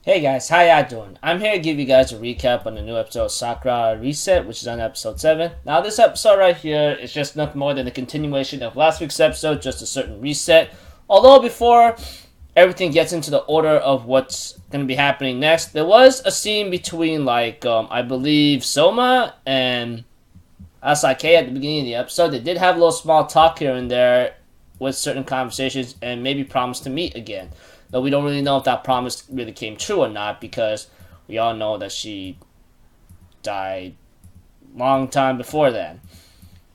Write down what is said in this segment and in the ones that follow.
Hey guys, how y'all doing? I'm here to give you guys a recap on the new episode of Sakurada Reset, which is on episode 7. Now this episode right here is just nothing more than a continuation of last week's episode, just a certain reset. Although before everything gets into the order of what's going to be happening next, there was a scene between I believe Soma and Asake at the beginning of the episode. They did have a little small talk here and there with certain conversations and maybe promised to meet again. Though we don't really know if that promise really came true or not, because we all know that she died long time before then.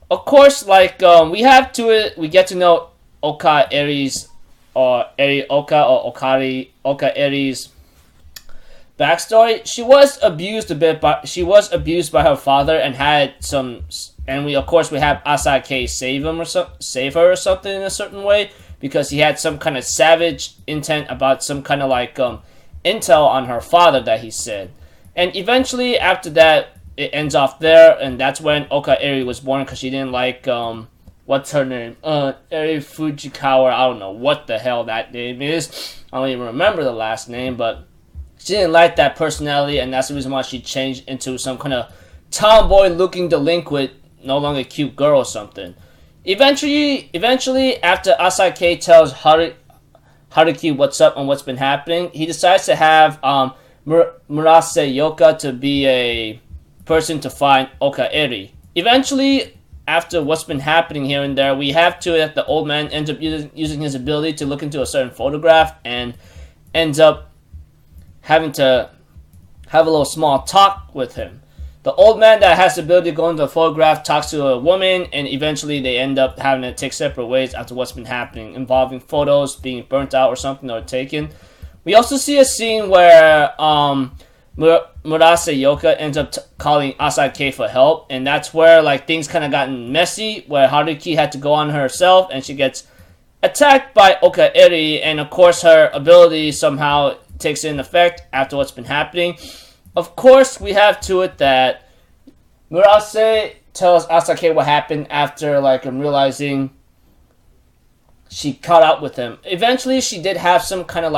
Of course, we get to know Oka Eri's or Eri Oka or Oka Eri's backstory. She was abused by her father and had some, and we have Asake save her or something in a certain way, because he had some kind of savage intent about some kind of intel on her father that he said. And eventually, after that, it ends off there, and that's when Oka Eri was born, because she didn't what's her name? Eri Fujikawa. I don't know what the hell that name is. I don't even remember the last name, but she didn't like that personality, and that's the reason why she changed into some kind of tomboy-looking delinquent, no longer cute girl or something. Eventually, after Asake tells Haruki what's up and what's been happening, he decides to have Murase Yoka to be a person to find Oka Eri. Eventually, after what's been happening here and there, we have to that the old man ends up using his ability to look into a certain photograph and ends up having to have a little small talk with him. The old man that has the ability to go into a photograph talks to a woman, and eventually they end up having to take separate ways after what's been happening, involving photos being burnt out or something or taken. We also see a scene where Murase Yoka ends up calling Asake for help, and that's where things kind of gotten messy, where Haruki had to go on herself, and she gets attacked by Oka Eri, and of course her ability somehow takes in effect after what's been happening. Of course, we have to it that Murase tells Asake what happened after realizing she caught up with him. Eventually, she did have some kind of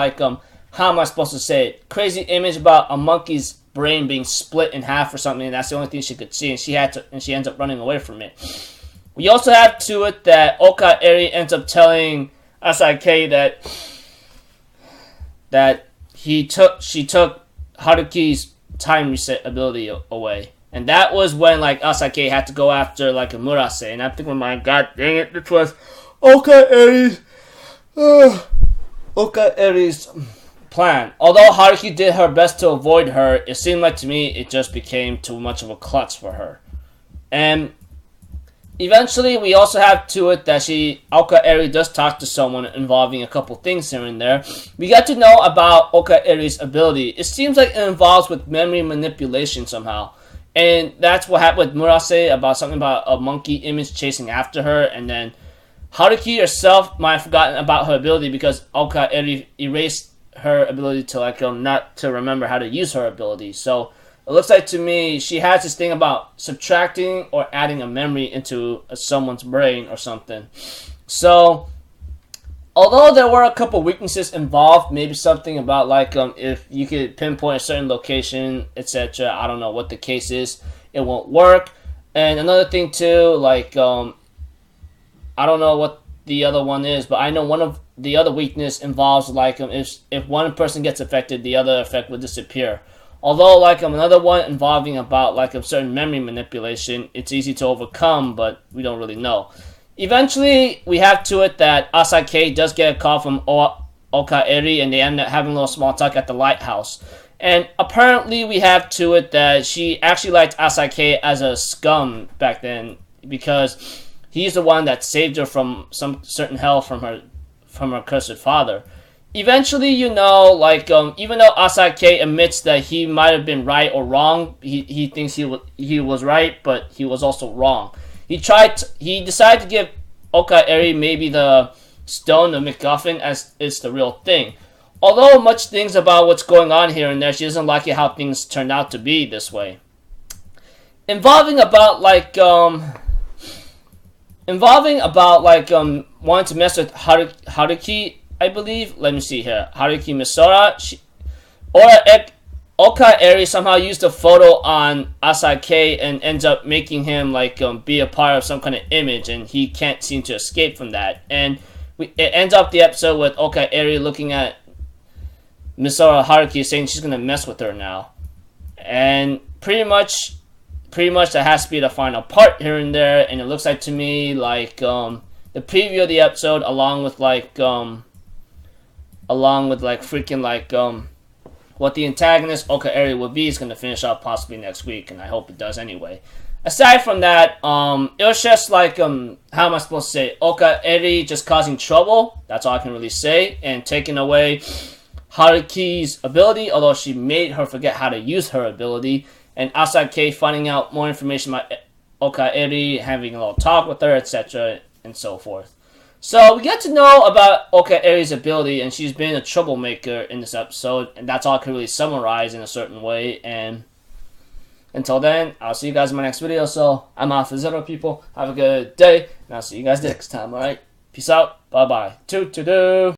how am I supposed to say it? Crazy image about a monkey's brain being split in half or something, and that's the only thing she could see, and she ends up running away from it. We also have to it that Oka Eri ends up telling Asake that she took Haruki's time reset ability away, and that was when Asake had to go after a Murase, and I'm thinking, my god dang it, this was Oka Eri's plan. Although Haruki did her best to avoid her, it seemed like to me it just became too much of a klutz for her. And eventually, we also have to it that Oka Eri does talk to someone involving a couple things here and there. We got to know about Oka Eri's ability. It seems like it involves with memory manipulation somehow. And that's what happened with Murase, about something about a monkey image chasing after her. And then Haruki herself might have forgotten about her ability because Oka Eri erased her ability to not to remember how to use her ability. So it looks like to me she has this thing about subtracting or adding a memory into someone's brain or something. So, although there were a couple weaknesses involved, maybe something about if you could pinpoint a certain location, etc. I don't know what the case is. It won't work. And another thing too, I don't know what the other one is, but I know one of the other weakness involves if one person gets affected, the other effect will disappear. Although, another one involving about, a certain memory manipulation, it's easy to overcome, but we don't really know. Eventually, we have to it that Asake does get a call from Oka Eri, and they end up having a little small talk at the lighthouse. And apparently, we have to it that she actually liked Asake as a scum back then, because he's the one that saved her from some certain hell from her cursed father. Eventually, even though Asake admits that he might have been right or wrong, he thinks he was right, but he was also wrong. He decided to give Oka Eri maybe the stone, the MacGuffin, as it's the real thing. Although much things about what's going on here and there, she doesn't like it how things turned out to be this way. Involving about wanting to mess with Haruki, I believe. Let me see here. Haruki Misora. Or Okaeri somehow used a photo on Asake and ends up making him like be a part of some kind of image, and he can't seem to escape from that. And it ends up the episode with Okaeri looking at Misora Haruki saying she's gonna mess with her now, and pretty much that has to be the final part here and there. And it looks like to me like the preview of the episode, along with what the antagonist Okaeri would be, is going to finish up possibly next week, and I hope it does anyway. Aside from that, it was just like, how am I supposed to say, Okaeri just causing trouble, that's all I can really say, and taking away Haruki's ability, although she made her forget how to use her ability, and Asake finding out more information about Okaeri, having a little talk with her, etc., and so forth. So we get to know about Okaeri's ability, and she's been a troublemaker in this episode, and that's all I can really summarize in a certain way. And until then, I'll see you guys in my next video. So I'm out for Zero, people. Have a good day, and I'll see you guys next time. All right, peace out. Bye bye. Toot toot.